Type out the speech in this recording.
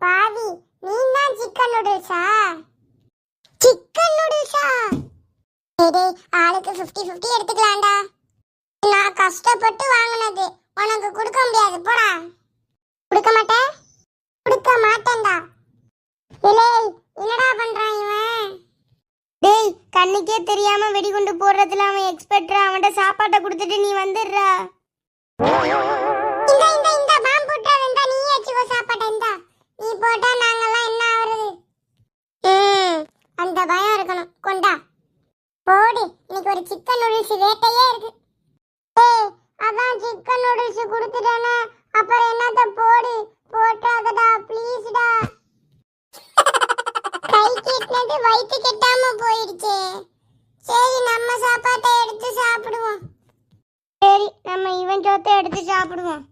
பாவி, நீ தான் சிக்கன் நூடுல்ஸா? சிக்கன் நூடுல்ஸா? டேய் ஆளுக்கு 50-50 எடுத்துக்கலாம்டா. நான் கஷ்டப்பட்டு வாங்குனது, உனக்கு கொடுக்க முடியாது போடா. கொடுக்க மாட்டேன்? கொடுக்க மாட்டேன்டா. ஏய் என்னடா பண்றான் இவன்? டேய் கண்ணுக்கே தெரியாம வெடிகுண்டு போடுறதுல அவன் எக்ஸ்பர்ட்ரா. அவன்கிட்ட சாப்பாட்டை கொடுத்துட்டு நீ வந்துடுறா. இந்த இந்த இந்த பாம்பு போட்டாதா, நீ ஏச்சுக்கோ சாப்பாட்டை. இந்த நீ போட்டா நாங்கெல்லாம் என்ன ஆவறது? அந்த பயம் இருக்கணும். கொண்டா போடி. இன்னைக்கு ஒரு சிக்கன் நூடுல்ஸ் வேட்டையே இருக்கு. ஏய் அதான் சிக்கன் நூடுல்ஸ் கொடுத்துட்டானே, அப்புறம் என்னத்த போடு. போட்டாதடா ப்ளீஸ்டா. கை கெட்டினது வயிற்று கெட்டாம போயிடுச்சு. சரி நம்ம சாப்பாட்டை எடுத்து சாப்பிடுவோம். சரி நம்ம இவன் சோத்தை எடுத்து சாப்பிடுவோம்.